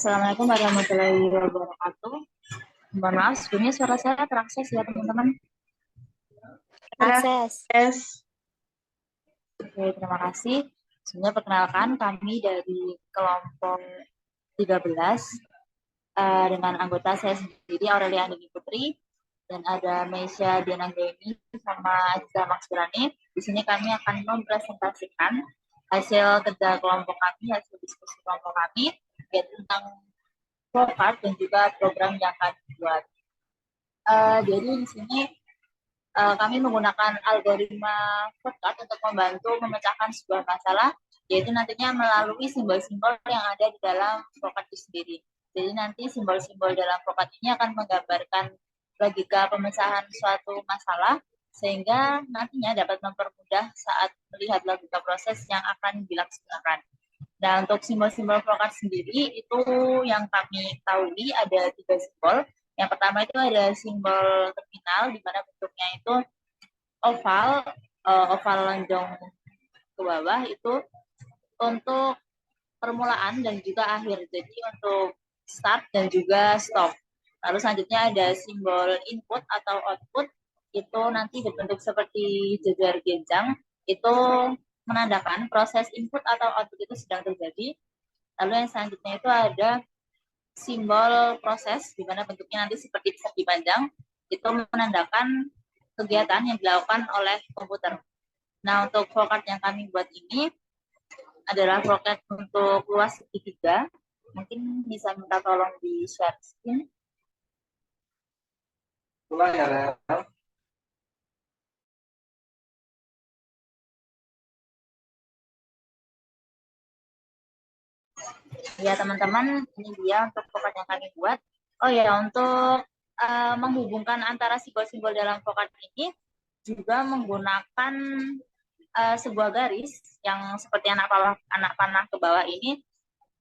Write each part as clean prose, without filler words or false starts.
Assalamualaikum warahmatullahi wabarakatuh. Mohon maaf, sebelumnya suara saya terakses ya teman-teman. Akses. Oke, terima kasih. Sebelumnya perkenalkan kami dari kelompok 13 dengan anggota saya sendiri Aurelia Andini Putri dan ada Meisya Diana Deni sama Aziza Maksudani. Di sini kami akan mempresentasikan hasil kerja kelompok kami, hasil diskusi kelompok kami yaitu tentang flowchart dan juga program yang kami buat. Jadi di sini kami menggunakan algoritma flowchart untuk membantu memecahkan sebuah masalah, yaitu nantinya melalui simbol-simbol yang ada di dalam flowchart itu sendiri. Jadi nanti simbol-simbol dalam flowchart ini akan menggambarkan logika pemecahan suatu masalah, sehingga nantinya dapat mempermudah saat melihat logika proses yang akan dilaksanakan. Nah, untuk simbol-simbol flowchart sendiri itu yang kami ketahui ada 3 simbol. Yang pertama itu ada simbol terminal, di mana bentuknya itu oval, oval lonjong ke bawah itu untuk permulaan dan juga akhir. Jadi untuk start dan juga stop. Lalu selanjutnya ada simbol input atau output, itu nanti berbentuk seperti jejer genjang, itu menandakan proses input atau output itu sedang terjadi. Lalu yang selanjutnya itu ada simbol proses, di mana bentuknya nanti seperti persegi panjang, itu menandakan kegiatan yang dilakukan oleh komputer. Nah, untuk flowchart yang kami buat ini adalah flowchart untuk luas segitiga. Mungkin bisa minta tolong di share screen. Ya teman-teman, ini dia untuk flowchart yang kami buat. Oh ya, untuk menghubungkan antara simbol-simbol dalam flowchart ini juga menggunakan sebuah garis yang seperti anak panah ke bawah ini,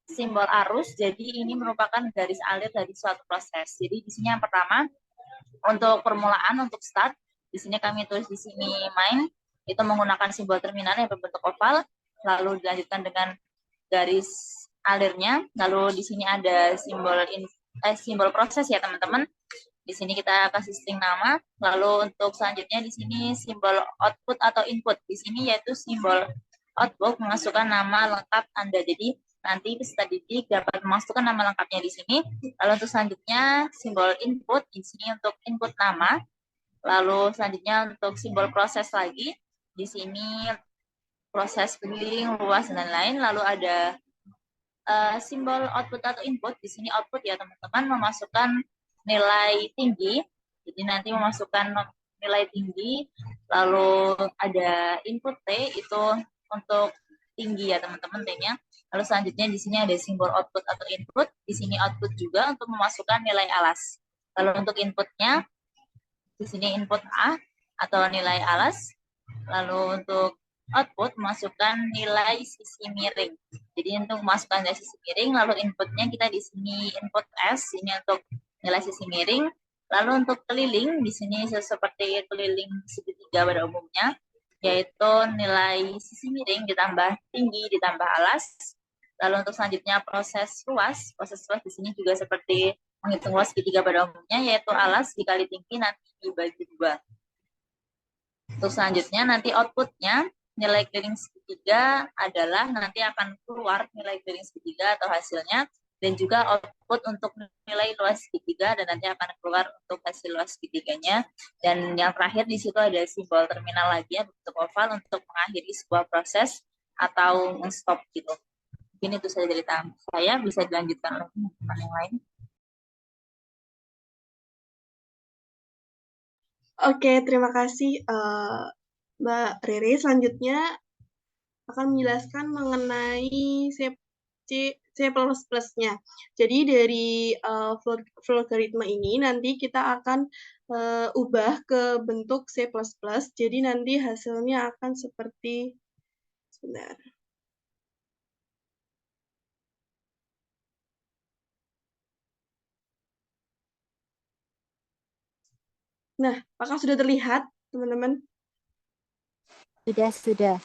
simbol arus. Jadi ini merupakan garis alir dari suatu proses. Jadi di sini yang pertama untuk permulaan, untuk start, di sini kami tulis di sini main, itu menggunakan simbol terminal yang berbentuk oval, lalu dilanjutkan dengan garis alirnya, lalu di sini ada simbol proses ya teman-teman. Di sini kita kasih string nama, lalu untuk selanjutnya di sini simbol output atau input. Di sini yaitu simbol output memasukkan nama lengkap Anda. Jadi nanti peserta didik dapat memasukkan nama lengkapnya di sini. Lalu untuk selanjutnya simbol input, di sini untuk input nama. Lalu selanjutnya untuk simbol proses lagi, di sini proses keliling, luas, dan lain-lain. Lalu ada simbol output atau input, di sini output ya teman-teman, memasukkan nilai tinggi, jadi nanti memasukkan nilai tinggi, lalu ada input T, itu untuk tinggi ya teman-teman T-nya, lalu selanjutnya di sini ada simbol output atau input, di sini output juga untuk memasukkan nilai alas, lalu untuk inputnya, di sini input A atau nilai alas, lalu untuk output masukkan nilai sisi miring. Jadi untuk masukkan nilai sisi miring, lalu inputnya kita di sini input S, ini untuk nilai sisi miring. Lalu untuk keliling, di sini seperti keliling segitiga pada umumnya, yaitu nilai sisi miring ditambah tinggi ditambah alas. Lalu untuk selanjutnya proses luas di sini juga seperti menghitung luas segitiga pada umumnya, yaitu alas dikali tinggi nanti dibagi 2. Untuk selanjutnya nanti outputnya nilai keliling segitiga adalah nanti akan keluar nilai keliling segitiga atau hasilnya, dan juga output untuk nilai luas segitiga dan nanti akan keluar untuk hasil luas segitiganya. Dan yang terakhir di situ ada simbol terminal lagi ya, bentuk oval untuk mengakhiri sebuah proses atau stop gitu. Mungkin itu saja cerita saya, bisa dilanjutkan oleh teman-teman yang lain. Oke, terima kasih Mbak Rere. Selanjutnya akan menjelaskan mengenai C++-nya. Jadi dari logaritma ini nanti kita akan ubah ke bentuk C++. Jadi nanti hasilnya akan seperti, sebentar. Nah, apakah sudah terlihat, teman-teman? Sudah.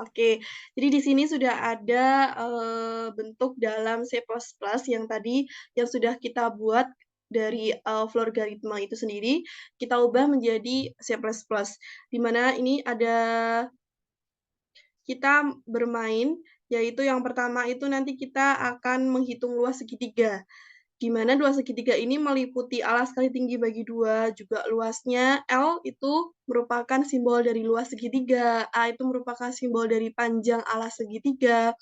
Oke, jadi di sini sudah ada bentuk dalam C++ yang tadi yang sudah kita buat dari logaritma itu sendiri, kita ubah menjadi C++. Di mana ini ada kita bermain, yaitu yang pertama itu nanti kita akan menghitung luas segitiga, di mana luas segitiga ini meliputi alas kali tinggi bagi 2, juga luasnya L itu merupakan simbol dari luas segitiga, A itu merupakan simbol dari panjang alas segitiga,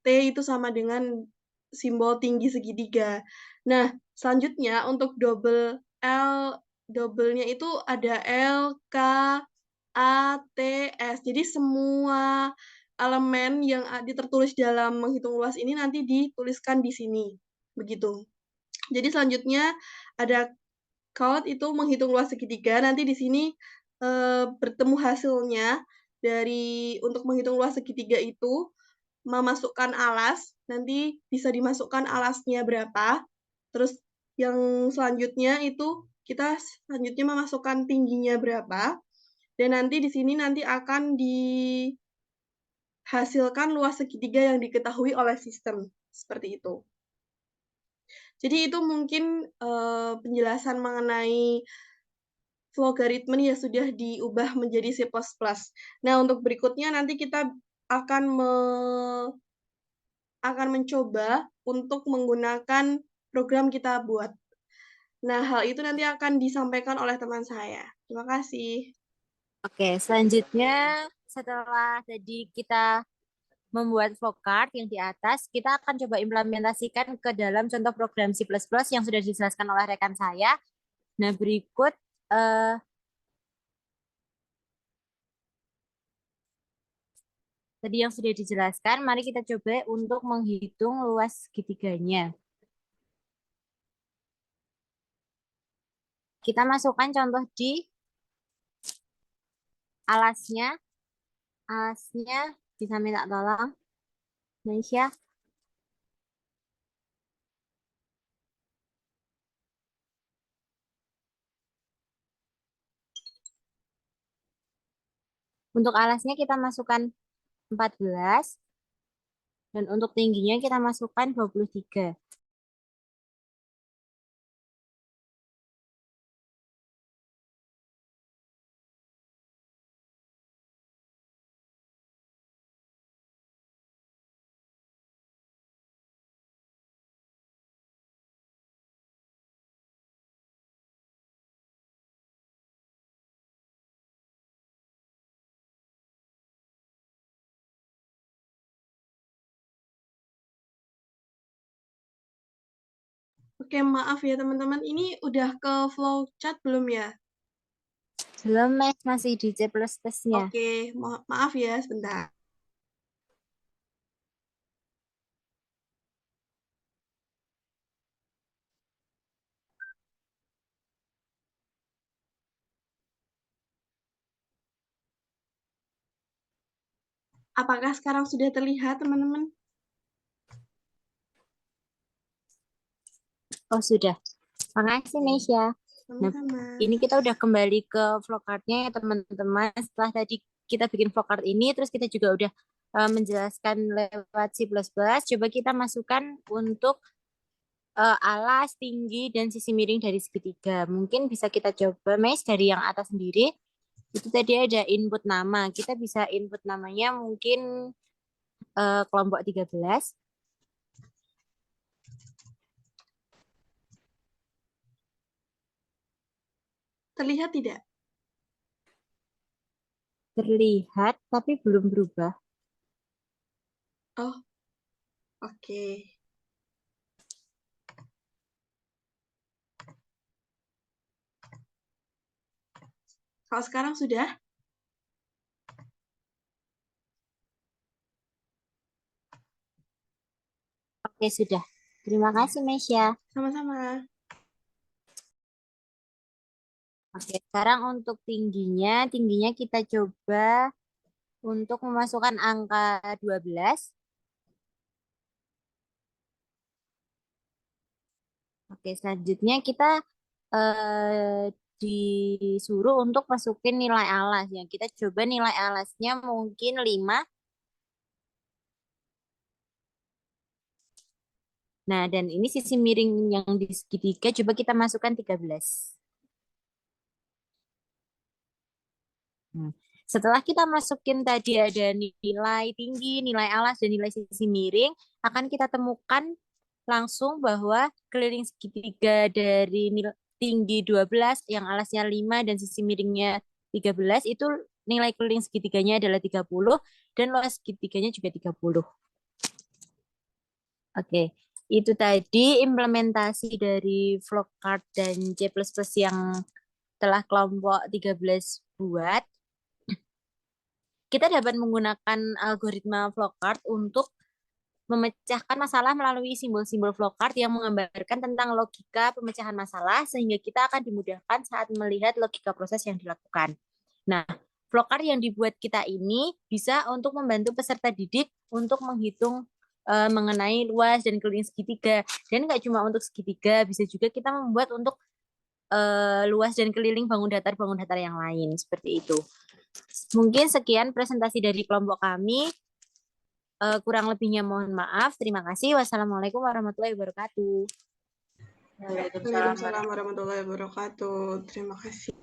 T itu sama dengan simbol tinggi segitiga. Nah, selanjutnya untuk double L, double-nya itu ada L, K, A, T, S. Jadi semua elemen yang tertulis dalam menghitung luas ini nanti dituliskan di sini. Begitu. Jadi selanjutnya ada count itu menghitung luas segitiga. Nanti di sini bertemu hasilnya dari untuk menghitung luas segitiga itu memasukkan alas, nanti bisa dimasukkan alasnya berapa. Terus yang selanjutnya itu kita selanjutnya memasukkan tingginya berapa. Dan nanti di sini nanti akan dihasilkan luas segitiga yang diketahui oleh sistem. Seperti itu. Jadi itu mungkin penjelasan mengenai logaritma yang sudah diubah menjadi C++. Nah, untuk berikutnya nanti kita akan mencoba untuk menggunakan program kita buat. Nah, hal itu nanti akan disampaikan oleh teman saya. Terima kasih. Oke, selanjutnya setelah tadi kita membuat flowchart yang di atas, kita akan coba implementasikan ke dalam contoh program C++ yang sudah dijelaskan oleh rekan saya. Nah, berikut eh, tadi yang sudah dijelaskan, mari kita coba untuk menghitung luas segitiganya. Kita masukkan contoh di alasnya. Alasnya bisa minta tolong, Malaysia. Untuk alasnya kita masukkan 14 dan untuk tingginya kita masukkan 23. Oke, maaf ya teman-teman. Ini udah ke flowchart belum ya? Belum, masih di C++-nya. Oke, maaf ya sebentar. Apakah sekarang sudah terlihat, teman-teman? Oh, sudah. Makasih, Nesya. Nah, Sama-sama. ini kita udah kembali ke flowchart-nya ya, teman-teman. Setelah tadi kita bikin flowchart ini, terus kita juga udah menjelaskan lewat C++. Coba kita masukkan untuk alas, tinggi, dan sisi miring dari segitiga. Mungkin bisa kita coba, Mes, dari yang atas sendiri. Itu tadi ada input nama. Kita bisa input namanya mungkin kelompok 13. Terlihat tidak? Terlihat, tapi belum berubah. Oh, oke. Kalau sekarang sudah? Oke, sudah. Terima kasih, Mesya. Sama-sama. Oke, sekarang untuk tingginya kita coba untuk memasukkan angka 12. Oke, selanjutnya kita disuruh untuk masukin nilai alas ya. Kita coba nilai alasnya mungkin 5. Nah, dan ini sisi miring yang di segitiga coba kita masukkan 13. Setelah kita masukin tadi ada nilai tinggi, nilai alas, dan nilai sisi miring, akan kita temukan langsung bahwa keliling segitiga dari nilai tinggi 12, yang alasnya 5 dan sisi miringnya 13, itu nilai keliling segitiganya adalah 30, dan luas segitiganya juga 30. Oke, itu tadi implementasi dari flowchart dan C++ yang telah kelompok 13 buat. Kita dapat menggunakan algoritma flowchart untuk memecahkan masalah melalui simbol-simbol flowchart yang menggambarkan tentang logika pemecahan masalah sehingga kita akan dimudahkan saat melihat logika proses yang dilakukan. Nah, flowchart yang dibuat kita ini bisa untuk membantu peserta didik untuk menghitung mengenai luas dan keliling segitiga. Dan nggak cuma untuk segitiga, bisa juga kita membuat untuk luas dan keliling bangun datar yang lain. Seperti itu. Mungkin sekian presentasi dari kelompok kami. Kurang lebihnya mohon maaf. Terima kasih. Wassalamualaikum warahmatullahi wabarakatuh. Waalaikumsalam. Waalaikumsalam warahmatullahi wabarakatuh. Terima kasih.